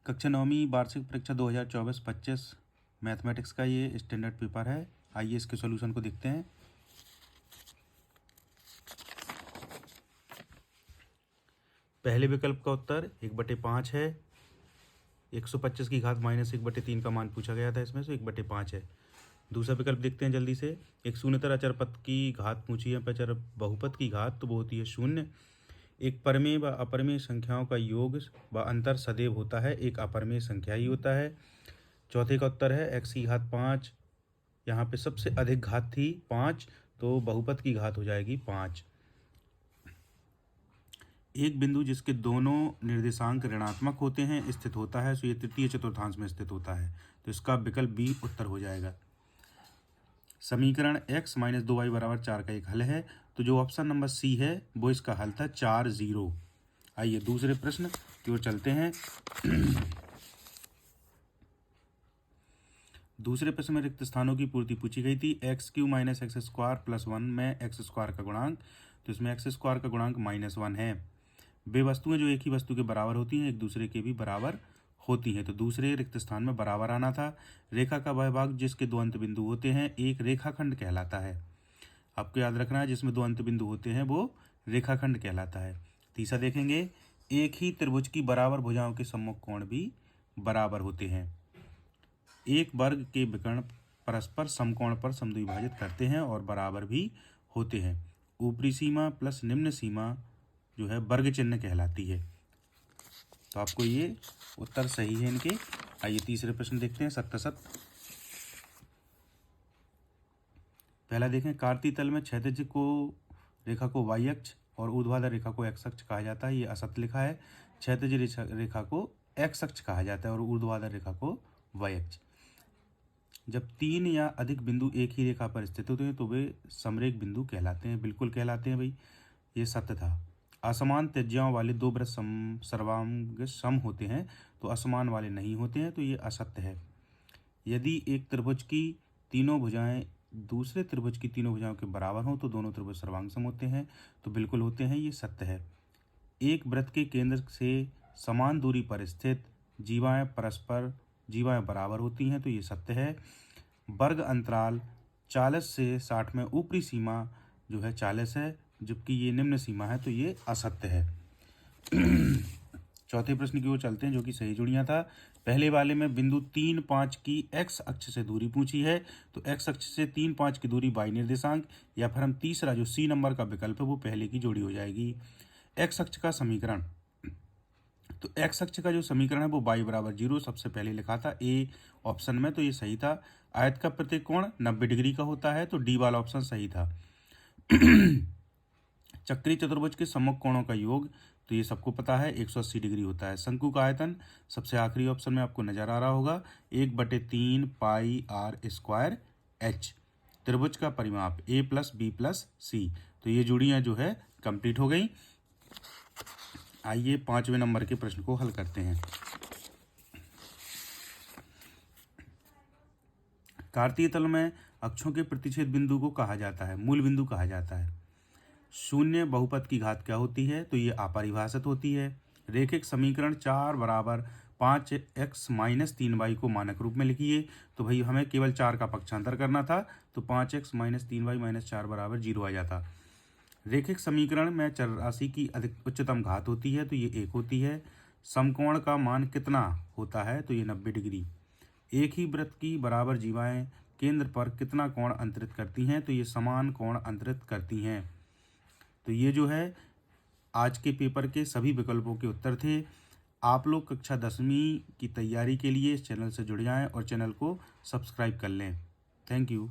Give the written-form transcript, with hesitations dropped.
कक्षा 9वीं वार्षिक परीक्षा 2024-25 मैथमेटिक्स का ये स्टैंडर्ड पेपर है। आइए इसके सॉल्यूशन को देखते हैं। पहले विकल्प का उत्तर 1/5 है। 125 की घात माइनस 1/3 का मान पूछा गया था, इसमें से 1/5 है। दूसरा विकल्प देखते हैं जल्दी से। एक शून्यतर अचर पद की घात पूछी है, अचर बहुपद की घात तो वो होती है 0। एक परमेय व अपरमेय संख्याओं का योग व अंतर सदैव होता है, एक अपरमेय संख्या ही होता है। चौथे का उत्तर है x की घात 5। यहाँ पे सबसे अधिक घात थी 5, तो बहुपद की घात हो जाएगी 5। एक बिंदु जिसके दोनों निर्देशांक ऋणात्मक होते हैं स्थित होता है, तो ये तृतीय चतुर्थांश में स्थित होता है, तो इसका विकल्प बी उत्तर हो जाएगा। समीकरण x - 2y = 4 का एक हल है, तो जो ऑप्शन नंबर सी है वो इसका हल था 4 0। आइए दूसरे प्रश्न की ओर चलते हैं। दूसरे प्रश्न में रिक्त स्थानों की पूर्ति पूछी गई थी। x³ - x² + 1 में x² का गुणांक, तो इसमें x² का गुणांक -1 है। वे वस्तुएं जो एक ही वस्तु के बराबर होती हैं एक दूसरे के भी बराबर होती हैं, तो दूसरे रिक्त स्थान में बराबर आना था। रेखा का वह भाग जिसके दो अंत बिंदु होते हैं एक रेखाखंड कहलाता है। आपको याद रखना है, जिसमें दो अंत बिंदु होते हैं वो रेखाखंड कहलाता है। तीसरा देखेंगे, एक ही त्रिभुज की बराबर भुजाओं के सम्मुख कोण भी बराबर होते हैं। एक वर्ग के विकर्ण परस्पर समकोण पर समद्विभाजित करते हैं और बराबर भी होते हैं। ऊपरी सीमा प्लस निम्न सीमा जो है वर्ग चिन्ह कहलाती है, तो आपको ये उत्तर सही है इनके। आइए तीसरे प्रश्न देखते हैं। 77 पहला देखें, कार्तीय तल में क्षैतिज को रेखा को y अक्ष और ऊर्ध्वाधर रेखा को x अक्ष कहा जाता है, ये असत्य लिखा है। क्षैतिज रेखा को x अक्ष कहा जाता है और ऊर्ध्वाधर रेखा को y अक्ष। जब 3 या अधिक बिंदु एक ही रेखा पर स्थित होते हैं तो वे समरेख बिंदु कहलाते हैं। बिल्कुल कहलाते हैं भाई, ये सत्य था। असमान त्रिज्याओं वाले दो वृत्त सर्वांग सम होते हैं, तो असमान वाले नहीं होते हैं, तो ये असत्य है। यदि एक त्रिभुज की तीनों भुजाएं दूसरे त्रिभुज की तीनों भुजाओं के बराबर हों तो दोनों त्रिभुज सर्वांग सम होते हैं, तो बिल्कुल होते हैं, ये सत्य है। एक वृत्त के केंद्र से समान दूरी पर स्थित जीवाएं बराबर होती हैं, तो ये सत्य है। वर्ग अंतराल 40 से 60 में ऊपरी सीमा जो है 40 है, जबकि ये निम्न सीमा है, तो ये असत्य है। चौथे प्रश्न की ओर चलते हैं, जो कि सही जुड़ियां था। पहले वाले में बिंदु 3 5 की x अक्ष से दूरी पूछी है, तो x अक्ष से 3 5 की दूरी y निर्देशांक, या फिर हम तीसरा जो सी नंबर का विकल्प है वो पहले की जोड़ी हो जाएगी। x अक्ष का समीकरण, तो x अक्ष का जो समीकरण है वो y = 0 सबसे पहले लिखा था ए ऑप्शन में, तो ये सही था। आयत का प्रत्येक कोण 90 डिग्री का होता है, तो डी वाला ऑप्शन सही था। चक्रीय चतुर्भुज के सम्मुख कोणों का योग, तो ये सबको पता है 180 डिग्री होता है। शंकु का आयतन सबसे आखिरी ऑप्शन में आपको नजर आ रहा होगा 1/3 πr² h। त्रिभुज का परिमाप a + b + c, तो ये जोड़ियां जो है कंप्लीट हो गई। आइए 5वें नंबर के प्रश्न को हल करते हैं। कार्तीय तल में अक्षों के प्रतिच्छेद बिंदु को कहा जाता है, मूल बिंदु कहा जाता है। शून्य बहुपद की घात क्या होती है, तो ये अपरिभाषित होती है। रेखिक समीकरण 4 = 5x - 3y को मानक रूप में लिखिए, तो भाई हमें केवल 4 का पक्षांतर करना था, तो 5x - 3y - 4 = 0 आ जाता। रेखिक समीकरण में चर राशि की उच्चतम घात होती है, तो ये 1 होती है। समकोण का मान कितना होता है, तो ये 90 डिग्री। एक ही वृत्त की बराबर जीवाएं केंद्र पर कितना कोण अंतरित करती हैं, तो ये समान कोण अंतरित करती हैं। तो ये जो है आज के पेपर के सभी विकल्पों के उत्तर थे। आप लोग कक्षा 10वीं की तैयारी के लिए इस चैनल से जुड़ जाएं और चैनल को सब्सक्राइब कर लें। Thank you.